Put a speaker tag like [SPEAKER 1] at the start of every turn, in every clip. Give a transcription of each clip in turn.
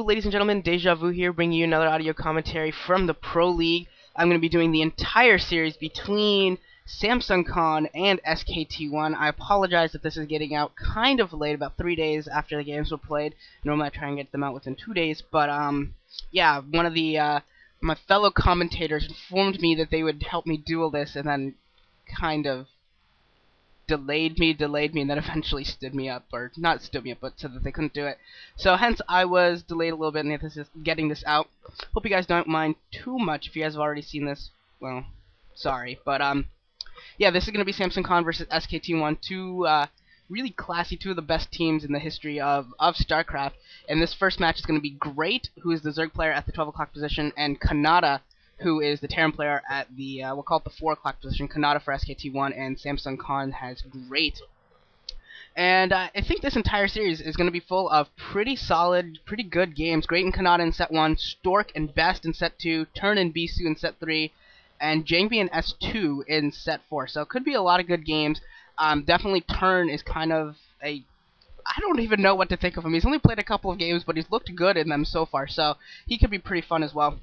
[SPEAKER 1] ladies and gentlemen, Deja Vu here, bringing you another audio commentary from the Pro League. I'm going to be doing the entire series between Samsung Con and SKT1. I apologize that this is getting out kind of late, about 3 days after the games were played. Normally I try and get them out within 2 days, but yeah, one of the my fellow commentators informed me that they would help me duel this, and then kind of delayed me, and then eventually stood me up, or not stood me up, but said that they couldn't do it. So hence I was delayed a little bit in getting this out. Hope you guys don't mind too much. If you guys have already seen this, well, sorry. But yeah, this is going to be Samsung Con versus SKT1, two really classy, two of the best teams in the history of StarCraft. And this first match is going to be Great, who is the Zerg player at the 12 o'clock position, and Canata, who is the Terran player at the, we'll call it the 4 o'clock position. Canata for SKT1, and Samsung Con has Great. And I think this entire series is going to be full of pretty solid, pretty good games. Great and Canata in set 1, Stork and Best in set 2, Terran and Bisu in set 3, and Jangbi and S2 in set 4. So it could be a lot of good games. Definitely Terran is kind of a... I don't even know what to think of him. He's only played a couple of games, but he's looked good in them so far. So he could be pretty fun as well.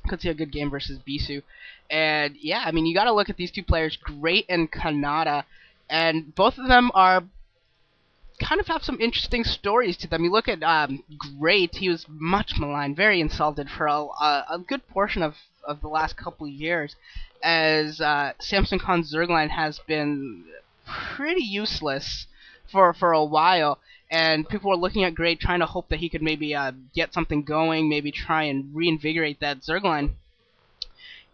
[SPEAKER 1] Could see a good game versus Bisu. And yeah, I mean, you got to look at these two players, Great and Canata, and both of them are kind of have some interesting stories to them. You look at Great, he was much maligned, very insulted for a good portion of the last couple of years, as Samsung Con's Zerg line has been pretty useless for a while. And people were looking at Great, trying to hope that he could maybe get something going, maybe try and reinvigorate that Zerg line.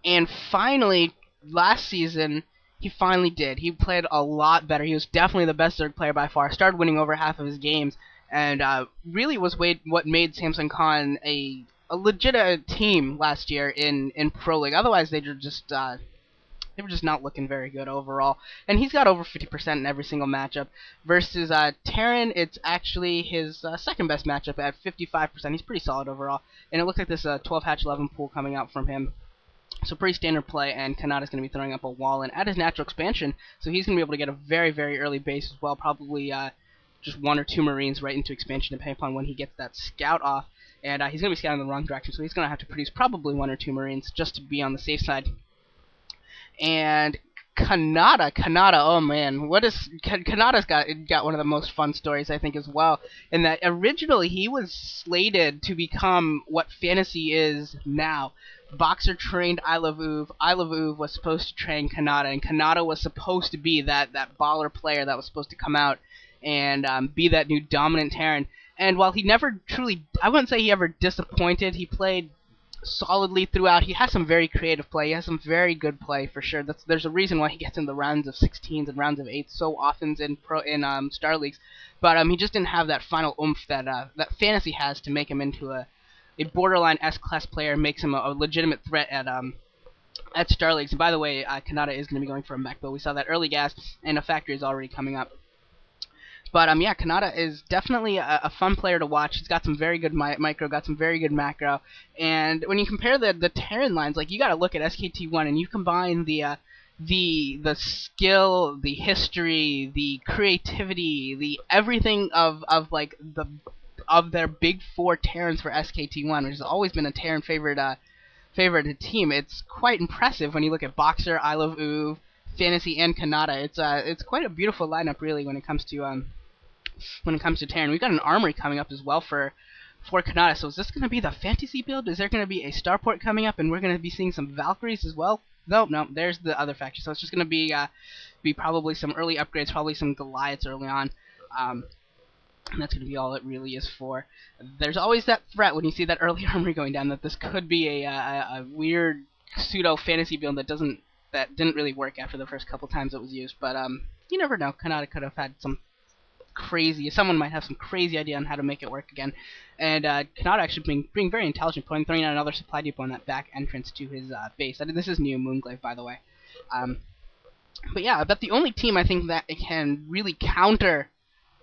[SPEAKER 1] And finally, last season, he finally did. He played a lot better. He was definitely the best Zerg player by far. Started winning over half of his games, and really was what made Samsung Con a legit team last year in Pro League. Otherwise, they were just not looking very good overall. And he's got over 50% in every single matchup. Versus Terran, it's actually his second best matchup at 55%. He's pretty solid overall. And it looks like this 12 hatch 11 pool coming out from him. So pretty standard play, and Canada's going to be throwing up a wall and at his natural expansion, so he's going to be able to get a very, very early base as well, probably just 1 or 2 Marines right into expansion depending upon when he gets that scout off. And he's going to be scouting in the wrong direction, so he's going to have to produce probably 1 or 2 Marines just to be on the safe side. And Canata, oh man, Canata's got one of the most fun stories, I think, as well, in that originally he was slated to become what Fantasy is now. Boxer trained I Love Uv was supposed to train Canata, and Canata was supposed to be that baller player that was supposed to come out and be that new dominant Terran. And while he never truly, I wouldn't say he ever disappointed, he played solidly throughout. He has some very creative play. He has some very good play for sure. There's a reason why he gets in the rounds of 16s and rounds of 8s so often in Star Leagues. But he just didn't have that final oomph that Fantasy has to make him into a borderline S-class player, makes him a legitimate threat at Star Leagues. And by the way, Canata is going to be going for a mech build. We saw that early gas, and a factory is already coming up. But yeah, Canata is definitely a fun player to watch. He's got some very good micro, got some very good macro. And when you compare the Terran lines, like, you got to look at SKT1, and you combine the skill, the history, the creativity, the everything of their big 4 Terrans for SKT1, which has always been a Terran favorite team. It's quite impressive when you look at Boxer, I Love Uv, Fantasy, and Canata. It's quite a beautiful lineup, really, when it comes to Terran. We've got an Armory coming up as well for Canata. So is this going to be the Fantasy build? Is there going to be a Starport coming up, and we're going to be seeing some Valkyries as well? No, there's the other faction. So it's just going to be probably some early upgrades, probably some Goliaths early on. And that's going to be all it really is for. There's always that threat when you see that early armory going down that this could be a weird pseudo fantasy build that didn't really work after the first couple times it was used. But you never know. Canata could have had someone might have some crazy idea on how to make it work again. And Canata actually being very intelligent, throwing out another supply depot on that back entrance to his base. This is new Moon Glaive, by the way. But yeah, but the only team I think that can really counter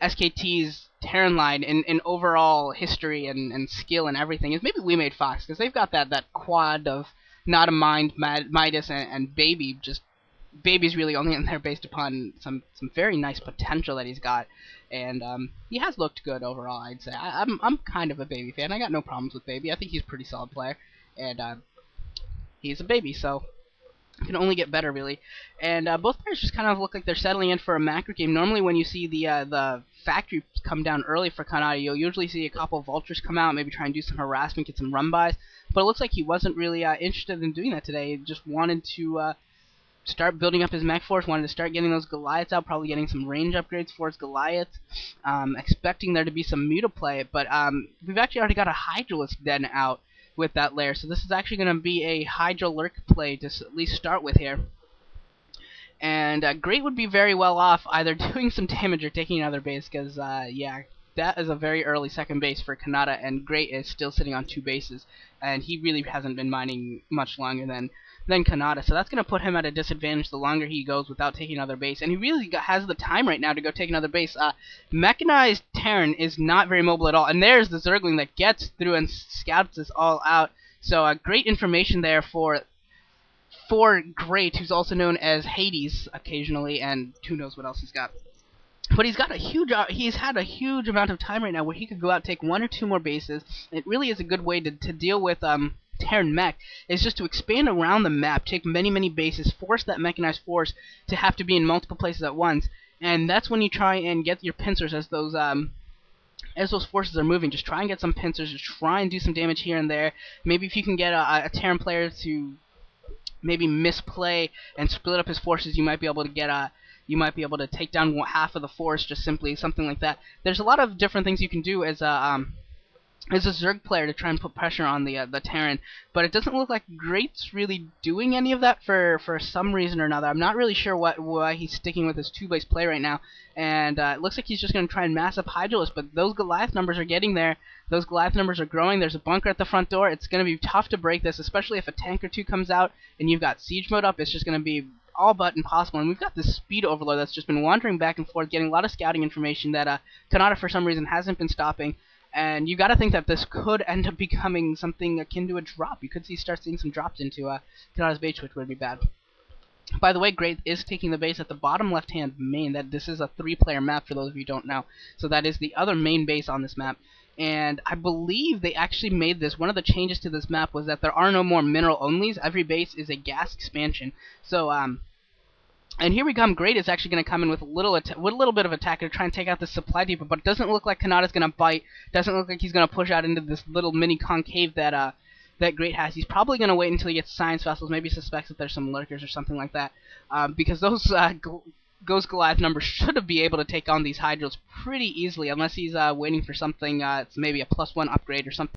[SPEAKER 1] SKT's Terran line in overall history and skill and everything is maybe We Made Fox, because they've got that quad of Not a Mind, Midas, and Baby. Just Baby's really only in there based upon some very nice potential that he's got. and he has looked good overall. I'd say I'm kind of a Baby fan. I got no problems with Baby. I think he's a pretty solid player, and he's a Baby, so can only get better, really. And both players just kind of look like they're settling in for a macro game. Normally, when you see the factory come down early for Canata, you'll usually see a couple of vultures come out, maybe try and do some harassment, get some run-bys. But it looks like he wasn't really interested in doing that today. He just wanted to start building up his mech force, wanted to start getting those Goliaths out, probably getting some range upgrades for his Goliaths, expecting there to be some mutaplay. But we've actually already got a Hydralisk den out with that lair, so this is actually going to be a Hydra Lurk play to at least start with here. And Great would be very well off either doing some damage or taking another base, because yeah, that is a very early second base for Canata, and Great is still sitting on 2 bases, and he really hasn't been mining much longer than Canata, so that's going to put him at a disadvantage the longer he goes without taking another base, and he really has the time right now to go take another base. Mechanized Terran is not very mobile at all, and there's the Zergling that gets through and scouts this all out, so great information there for Great, who's also known as Hades occasionally, and who knows what else he's got. But he's got a huge, he's had a huge amount of time right now where he could go out, take 1 or 2 more bases. It really is a good way to deal with Terran mech, is just to expand around the map, take many bases, force that mechanized force to have to be in multiple places at once, and that's when you try and get your pincers as those forces are moving. Just try and get some pincers, just try and do some damage here and there. Maybe if you can get a Terran player to maybe misplay and split up his forces, you might be able to get take down half of the force, just simply something like that. There's a lot of different things you can do as a Zerg player to try and put pressure on the Terran, but it doesn't look like Great's really doing any of that for some reason or another. I'm not really sure why he's sticking with his 2-base play right now, and it looks like he's just going to try and mass up Hydralisk, but those Goliath numbers are getting there. Those Goliath numbers are growing. There's a bunker at the front door. It's going to be tough to break this, especially if a tank or 2 comes out and you've got siege mode up. It's just going to be all but impossible, and we've got this speed overload that's just been wandering back and forth, getting a lot of scouting information that Canata for some reason hasn't been stopping. And you got to think that this could end up becoming something akin to a drop. You could start seeing some drops into Canata's base, which would be bad. By the way, Great is taking the base at the bottom left-hand main. This is a 3-player map for those of you who don't know. So that is the other main base on this map. And I believe they actually made this. One of the changes to this map was that there are no more mineral onlys. Every base is a gas expansion. So and here we come. Great is actually going to come in with a little bit of attack to try and take out this supply depot, but it doesn't look like Kanata's going to bite. Doesn't look like he's going to push out into this little mini concave that Great has. He's probably going to wait until he gets science vessels. Maybe suspects that there's some lurkers or something like that, because those Goliath numbers should be able to take on these Hydras pretty easily, unless he's waiting for something. It's maybe a +1 upgrade or something.